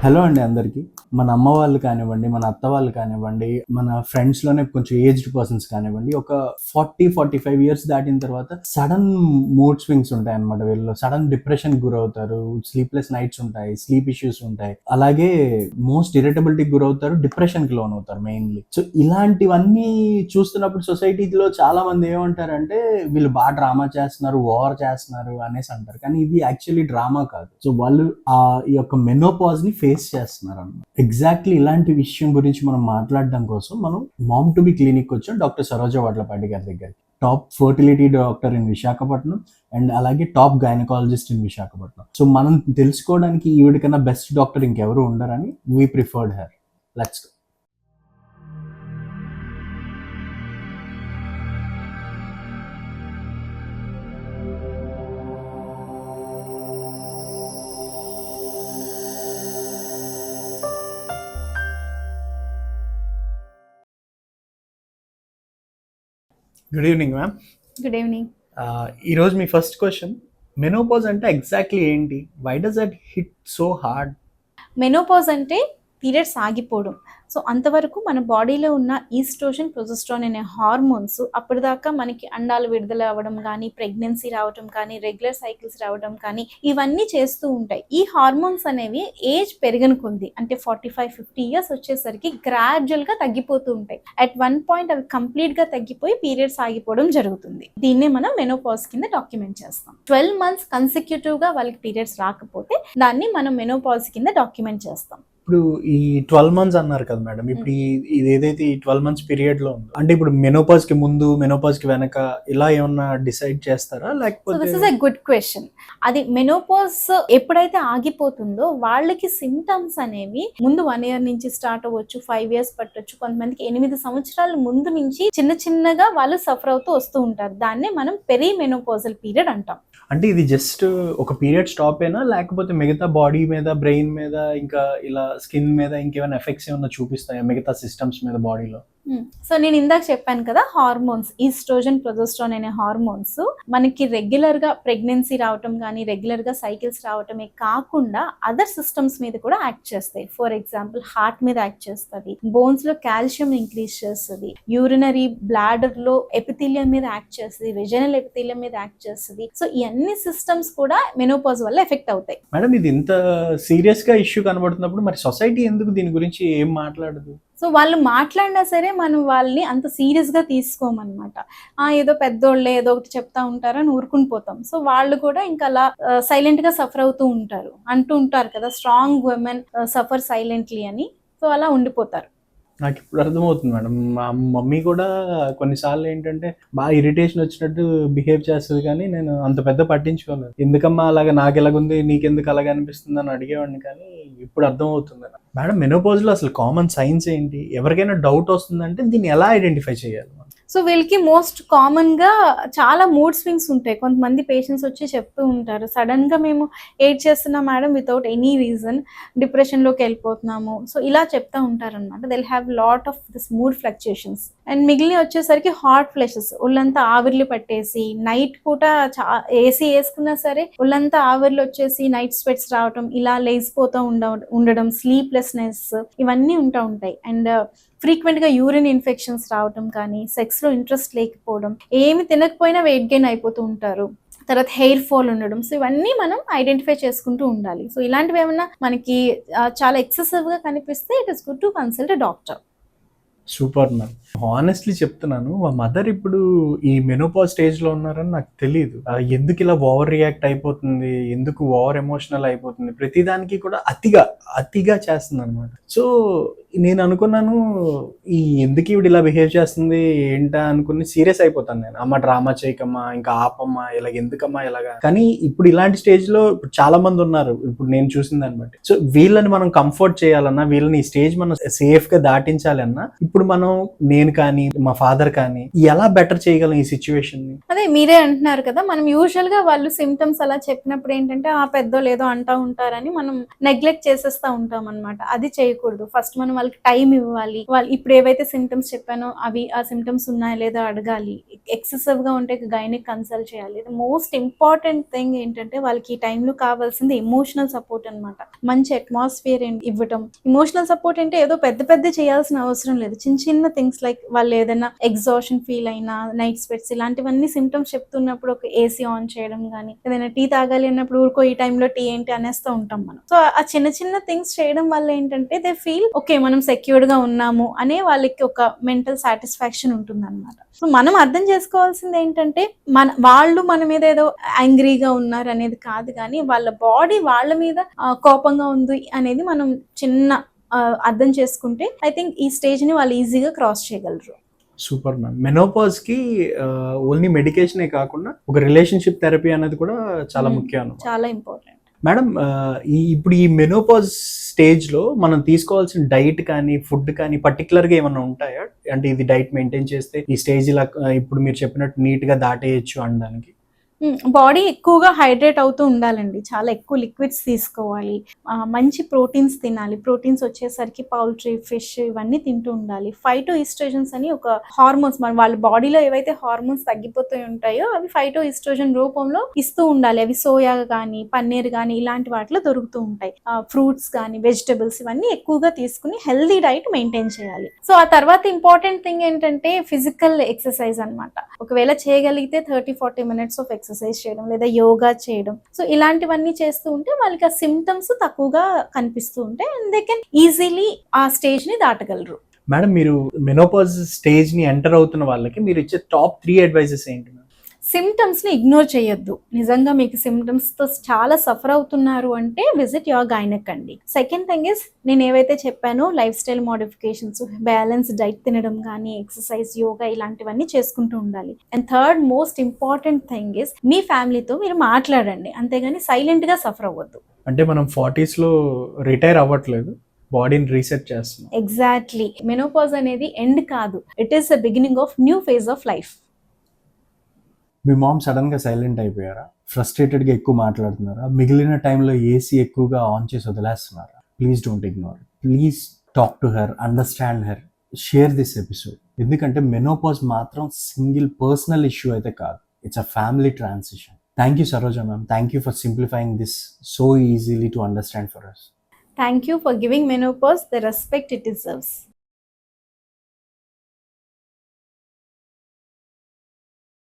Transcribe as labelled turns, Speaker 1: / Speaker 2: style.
Speaker 1: Hello అండి అందరికీ. మన అమ్మ వాళ్ళు కానివ్వండి, మన అత్త వాళ్ళు కానివ్వండి, మన ఫ్రెండ్స్‌లోనే కొంచెం ఏజ్డ్ పర్సన్స్ కానివ్వండి, ఒక 45 ఇయర్స్ దాటిన తర్వాత సడన్ మూడ్ స్వింగ్స్ ఉంటాయన్నమాట వీళ్ళలో. సడన్ డిప్రెషన్‌కి గురవుతారు. స్లీప్‌లెస్ నైట్స్ ఉంటాయి. స్లీప్ ఇష్యూస్ ఉంటాయి. అలాగే మోస్ట్ ఇరిటబిలిటీకి గురవుతారు. డిప్రెషన్‌కి లోనవుతారు మెయిన్‌లీ. సో ఇలాంటివన్నీ చూస్తున్నప్పుడు సొసైటీలో చాలా మంది ఏమంటారంటే వీళ్ళు డ్రామా చేస్తున్నారు, ఓవర్ చేస్తున్నారు అనేసి అంటారు. కానీ ఇది యాక్చువల్లీ డ్రామా కాదు. సో వాళ్ళు ఈ యొక్క మెనోపాజ్‌ని ఫేస్ చేస్తున్నారు అన్నమాట. ఎగ్జాక్ట్లీ ఇలాంటి విషయం గురించి మనం మాట్లాడడం కోసం మనం మామ్ టు బి క్లినిక్ వచ్చాం డాక్టర్ సరోజ వడ్లపాటి గారి దగ్గరికి. Top fertility doctor in Visakhapatnam and అలాగే top gynaecologist in Visakhapatnam. So మనం తెలుసుకోవడానికి ఈవిడ కన్నా బెస్ట్ డాక్టర్ ఇంకెవరు ఉండరని we preferred her. Let's go. Good evening ma'am.
Speaker 2: Good evening.
Speaker 1: ఈరోజు మీ ఫస్ట్ క్వశ్చన్, మెనోపాజ్ అంటే ఎగ్జాక్ట్లీ ఏంటి? Why does that hit so hard?
Speaker 2: Menopause అంటే పీరియడ్స్ ఆగిపోవడం. సో అంతవరకు మన బాడీలో ఉన్న ఈస్ట్రోజన్, ప్రొజెస్ట్రాన్ అనే హార్మోన్స్ అప్పటిదాకా మనకి అండాలు విడుదల అవ్వడం కానీ, ప్రెగ్నెన్సీ రావడం కానీ, రెగ్యులర్ సైకిల్స్ రావడం కానీ ఇవన్నీ చేస్తూ ఉంటాయి. ఈ హార్మోన్స్ అనేవి ఏజ్ పెరిగిన కొద్ది అంటే 45-50 ఇయర్స్ వచ్చేసరికి గ్రాడ్యువల్గా తగ్గిపోతూ ఉంటాయి. అట్ వన్ పాయింట్ అవి కంప్లీట్గా తగ్గిపోయి పీరియడ్స్ ఆగిపోవడం జరుగుతుంది. దీన్నే మనం మెనోపాజ్ కింద డాక్యుమెంట్ చేస్తాం. 12 months కన్సిక్యూటివ్గా వాళ్ళకి పీరియడ్స్ రాకపోతే దాన్ని మనం మెనోపాజ్ కింద డాక్యుమెంట్ చేస్తాం.
Speaker 1: ఇప్పుడు ఈ 12 months అన్నారు కదా మేడం, ఇప్పుడు ఇది ఏదైతే ఈ 12 months పీరియడ్ లో ఉందో, అంటే ఇప్పుడు మెనోపాజ్ కి ముందు, మెనోపాజ్ కి వెనక ఇలా ఏమన్నా డిసైడ్ చేస్తారా లేకపోతే?
Speaker 2: This is a good question. అది మెనోపాజ్ ఎప్పుడైతే ఆగిపోతుందో వాళ్ళకి సిమ్టమ్స్ అనేవి ముందు 1 year నుంచి స్టార్ట్ అవ్వచ్చు, 5 years పట్టొచ్చు, కొంతమందికి 8 సంవత్సరాల ముందు నుంచి చిన్న చిన్నగా వాళ్ళు సఫర్ అవుతూ వస్తూ ఉంటారు. దాన్నే మనం పెరి మెనోపాజల్ పీరియడ్ అంటాం.
Speaker 1: అంటే ఇది జస్ట్ ఒక పీరియడ్ స్టాప్ అయినా లేకపోతే మిగతా బాడీ మీద, బ్రెయిన్ మీద, ఇంకా ఇలా స్కిన్ మీద ఇంకేమైనా ఎఫెక్ట్స్ ఏమైనా చూపిస్తాయా మిగతా సిస్టమ్స్ మీద బాడీలో?
Speaker 2: సో నేను ఇందాక చెప్పాను కదా, హార్మోన్స్ ఈస్ట్రోజన్, ప్రొజెస్ట్రాన్ అనే హార్మోన్స్ మనకి రెగ్యులర్ గా ప్రెగ్నెన్సీ రావటం కానీ, రెగ్యులర్ గా సైకిల్స్ రావటమే కాకుండా అదర్ సిస్టమ్స్ మీద కూడా యాక్ట్ చేస్తాయి. ఫర్ ఎగ్జాంపుల్ హార్ట్ మీద యాక్ట్ చేస్తుంది, బోన్స్ లో కాల్షియం ఇంక్రీజ్ చేస్తుంది, యూరినరీ బ్లాడర్ లో ఎపిథీలియం మీద యాక్ట్ చేస్తుంది, వెజనల్ ఎపిథీలియం మీద యాక్ట్ చేస్తుంది. సో ఈ అన్ని సిస్టమ్స్ కూడా మెనోపాజ్ వల్ల ఎఫెక్ట్ అవుతాయి.
Speaker 1: మేడం, ఇది ఇంత సీరియస్ గా ఇష్యూ కనబడుతున్నప్పుడు మరి సొసైటీ ఎందుకు దీని గురించి ఏం మాట్లాడదు?
Speaker 2: సో వాళ్ళు మాట్లాడినా సరే మనం వాళ్ళని అంత సీరియస్గా తీసుకోమన్నమాట. ఏదో పెద్దోళ్ళే ఏదో ఒకటి చెప్తా ఉంటారని ఊరుకుని పోతాం. సో వాళ్ళు కూడా ఇంకా అలా సైలెంట్గా సఫర్ అవుతూ ఉంటారు. అంటూ ఉంటారు కదా, స్ట్రాంగ్ ఉమెన్ సఫర్ సైలెంట్లీ అని. సో అలా ఉండిపోతారు.
Speaker 1: నాకు ఇప్పుడు అర్థమవుతుంది మేడం. మా మమ్మీ కూడా కొన్నిసార్లు ఏంటంటే బాగా ఇరిటేషన్ వచ్చినట్టు బిహేవ్ చేస్తుంది, కానీ నేను అంత పెద్ద పట్టించుకోలేదు. ఎందుకమ్మా అలాగా, నాకు ఎలాగుంది, నీకెందుకు అలాగ అనిపిస్తుంది అని అడిగేవాడిని. కానీ ఇప్పుడు అర్థమవుతుంది మేడం, మెనోపాజ్లో అసలు కామన్ సైన్స్ ఏంటి? ఎవరికైనా డౌట్ వస్తుందంటే దీన్ని ఎలా ఐడెంటిఫై చేయాలి?
Speaker 2: సో వీళ్ళకి మోస్ట్ కామన్గా చాలా మూడ్ స్వింగ్స్ ఉంటాయి. కొంతమంది పేషెంట్స్ వచ్చి చెప్తూ ఉంటారు, సడన్గా మేము ఏడ్ చేస్తున్నాం మేడం వితౌట్ ఎనీ రీజన్, డిప్రెషన్లోకి వెళ్ళిపోతున్నాము. సో ఇలా చెప్తూ ఉంటారనమాట. They will have lot of this mood fluctuations. And మిగిలిన వచ్చేసరికి హాట్ ఫ్లెషెస్, ఒళ్ళంతా ఆవిర్లు పట్టేసి, నైట్ పూట ఏసీ వేసుకున్నా సరే ఒళ్ళంతా ఆవిర్లు వచ్చేసి నైట్ స్వెట్స్ రావటం, ఇలా లేసిపోతూ ఉండడం, స్లీప్లెస్నెస్ ఇవన్నీ ఉంటాయి. అండ్ ఫ్రీక్వెంట్గా యూరిన్ ఇన్ఫెక్షన్స్ రావటం కానీ, సెక్స్లో ఇంట్రెస్ట్ లేకపోవడం, ఏమి తినకపోయినా వెయిట్ గెయిన్ అయిపోతూ ఉంటారు, తర్వాత హెయిర్ ఫాల్ ఉండడం. సో ఇవన్నీ మనం ఐడెంటిఫై చేసుకుంటూ ఉండాలి. సో ఇలాంటివి ఏమన్నా మనకి చాలా ఎక్సెసివ్గా కనిపిస్తే it is good to consult a doctor.
Speaker 1: Super ma'am. Honestly చెప్తున్నాను, మా మదర్ ఇప్పుడు ఈ మెనోపాజ్ స్టేజ్లో ఉన్నారని నాకు తెలియదు. ఎందుకు ఇలా ఓవర్ రియాక్ట్ అయిపోతుంది, ఎందుకు ఓవర్ ఎమోషనల్ అయిపోతుంది, ప్రతిదానికి కూడా అతిగా చేస్తుంది అనమాట. సో నేను అనుకున్నాను, ఎందుకు ఈవిడ ఇలా బిహేవ్ చేస్తుంది ఏంటా అనుకుని సీరియస్ అయిపోతాను నేను. అమ్మ డ్రామా చేయకమ్మా, ఇంకా ఆపమ్మా, ఇలా ఎందుకమ్మా ఇలాగా. కానీ ఇప్పుడు ఇలాంటి స్టేజ్లో చాలా మంది ఉన్నారు ఇప్పుడు నేను చూసిన దాన్ని బట్టి. సో వీళ్ళని మనం కంఫర్ట్ చేయాలన్నా, వీళ్ళని ఈ స్టేజ్ మనం సేఫ్గా దాటించాలన్నా, ఇప్పుడు మనం నేను కానీ మా ఫాదర్ కానీ ఎలా బెటర్ చేయగలం ఈ సిచ్యువేషన్ ని?
Speaker 2: అదే మీరే అంటున్నారు కదా, మనం యూజువల్ గా వాళ్ళు సిమ్టమ్స్ అలా చెప్పినప్పుడు ఏంటంటే పెద్దోళ్ళు ఏదో అంటా ఉంటారని మనం నెగ్లెక్ట్ చేసేస్తా ఉంటాం అనమాట. అది చేయకూడదు. ఫస్ట్ మనం వాళ్ళకి టైం ఇవ్వాలి, వాళ్ళు ఇప్పుడు ఏవైతే సిమ్టమ్స్ చెప్పానో అవి ఆ సిమ్టమ్స్ ఉన్నాయా లేదా అడగాలి, ఎక్సెసివ్ గా ఉంటే గైనిక్ కన్సల్ట్ చేయాలి. మోస్ట్ ఇంపార్టెంట్ థింగ్ ఏంటంటే వాళ్ళకి ఈ టైంలో కావాల్సింది ఎమోషనల్ సపోర్ట్ అన్నమాట. మంచి అట్మాస్ఫియర్ ఇవ్వటం. ఎమోషనల్ సపోర్ట్ అంటే ఏదో పెద్ద పెద్ద చేయాల్సిన అవసరం లేదు, చిన్న చిన్న థింగ్స్ లైక్ వాళ్ళు ఏదైనా ఎగ్జాషన్ ఫీల్ అయినా, నైట్ స్వెట్స్, ఇలాంటివన్నీ సిమ్టమ్స్ చెప్తున్నప్పుడు ఒక ఏసీ ఆన్ చేయడం కానీ, ఏదైనా టీ తాగాలి అన్నప్పుడు ఊరుకో ఈ టైంలో టీ ఏంటి అనేస్తూ ఉంటాం మనం. సో ఆ చిన్న చిన్న థింగ్స్ చేయడం వల్ల ఏంటంటే దే ఫీల్ ఓకే మనం సెక్యూర్డ్ గా ఉన్నాము అనే వాళ్ళకి ఒక మెంటల్ సాటిస్ఫాక్షన్ ఉంటుంది అనమాట. సో మనం అర్థం చేసుకోవాల్సింది ఏంటంటే వాళ్ళు మన మీద ఏదో యాంగ్రీగా ఉన్నారు అనేది కాదు, కానీ వాళ్ళ బాడీ వాళ్ళ మీద కోపంగా ఉంది అనేది మనం చిన్న అర్థం చేసుకుంటే ఐ థింక్ ఈ స్టేజ్ ని వాళ్ళు ఈజీగా క్రాస్ చేయగలరు.
Speaker 1: Super ma'am. మెనోపాజ్ కి ఓన్లీ మెడికేషనే కాకుండా ఒక రిలేషన్షిప్ థెరపీ అనేది కూడా చాలా ముఖ్యం.
Speaker 2: చాలా ఇంపార్టెంట్
Speaker 1: మేడం. ఇప్పుడు ఈ మెనోపాజ్ స్టేజ్ లో మనం తీసుకోవాల్సిన డైట్ కానీ ఫుడ్ కానీ పర్టికులర్ గా ఏమైనా ఉంటాయా? అంటే ఇది డైట్ మెయింటైన్ చేస్తే ఈ స్టేజ్ ఇలా ఇప్పుడు మీరు చెప్పినట్టు నీట్ గా దాటేయచ్చు అనడానికి.
Speaker 2: బాడీ ఎక్కువగా హైడ్రేట్ అవుతూ ఉండాలండి, చాలా ఎక్కువ లిక్విడ్స్ తీసుకోవాలి, మంచి ప్రోటీన్స్ తినాలి. ప్రోటీన్స్ వచ్చేసరికి పౌల్ట్రీ, ఫిష్ ఇవన్నీ తింటూ ఉండాలి. ఫైటో ఈస్ట్రోజన్స్ అని ఒక హార్మోన్స్, మన వాళ్ళ బాడీలో ఏవైతే హార్మోన్స్ తగ్గిపోతూ ఉంటాయో అవి ఫైటో ఈస్ట్రోజన్ రూపంలో ఇస్తూ ఉండాలి. అవి సోయా కానీ పన్నీర్ కానీ ఇలాంటి వాటిలో దొరుకుతూ ఉంటాయి. ఫ్రూట్స్ కానీ వెజిటబుల్స్ ఇవన్నీ ఎక్కువగా తీసుకుని హెల్దీ డైట్ మెయింటైన్ చేయాలి. సో ఆ తర్వాత ఇంపార్టెంట్ థింగ్ ఏంటంటే ఫిజికల్ ఎక్సర్సైజ్ అన్నమాట. ఒకవేళ చేయగలిగితే 30-40 minutes ఆఫ్ ఎక్సర్సైజ్ చేయడం లేదా యోగా చేయడం, సో ఇలాంటివన్నీ చేస్తూ ఉంటే వాళ్ళకి ఆ సిమ్టమ్స్ తక్కువగా కనిపిస్తూ ఉంటాయి అండ్ దే కెన్ ఈజీలీ ఆ స్టేజ్ ని దాటగలరు.
Speaker 1: మేడం, మీరు మెనోపాజ్ స్టేజ్ ని ఎంటర్ అవుతున్న వాళ్ళకి మీరు ఇచ్చే టాప్ 3 అడ్వైజెస్ ఏంటి?
Speaker 2: సిమ్టమ్స్ ని ఇగ్నోర్ చేయొద్దు. నిజంగా మీకు సిమ్టమ్స్ తో చాలా సఫర్ అవుతున్నారు అంటే విజిట్ యువర్ గైనక్ అండి. సెకండ్ థింగ్ ఇస్, నేను ఏవైతే చెప్పానో lifestyle modifications, balance diet తినడం కానీ, ఎక్సర్సైజ్, యోగా ఇలాంటివన్నీ చేసుకుంటూ ఉండాలి. And third most important thing is, మీ ఫ్యామిలీతో మీరు మాట్లాడండి, అంతేగాని సైలెంట్ గా సఫర్ అవ్వద్దు.
Speaker 1: అంటే మనం 40s లో రిటైర్ అవ్వట్లేదు, బాడీని రీసెట్ చేస్తున్నాం.
Speaker 2: ఎగ్జాక్ట్లీ. మెనోపాజ్ అనేది ఎండ్ కాదు, it is the beginning of new phase of life.
Speaker 1: మీ మామ్ సడన్ గా సైలెంట్ అయిపోయారా? ఫ్రస్ట్రేటెడ్ గా ఎక్కువ మాట్లాడుతున్నారా? మిగిలిన టైంలో ఏసీ ఎక్కువగా ఆన్ చేసి వదిలేస్తున్నారా? Please don't ignore. Please talk to her, understand her, share this episode. ఎందుకంటే మెనోపాజ్ మాత్రం సింగిల్ పర్సనల్ ఇష్యూ అయితే కాదు, it's a family transition. Thank you Saroja ma'am. Thank you for simplifying this so easily to understand for us.
Speaker 2: Thank you for giving menopause the respect it deserves.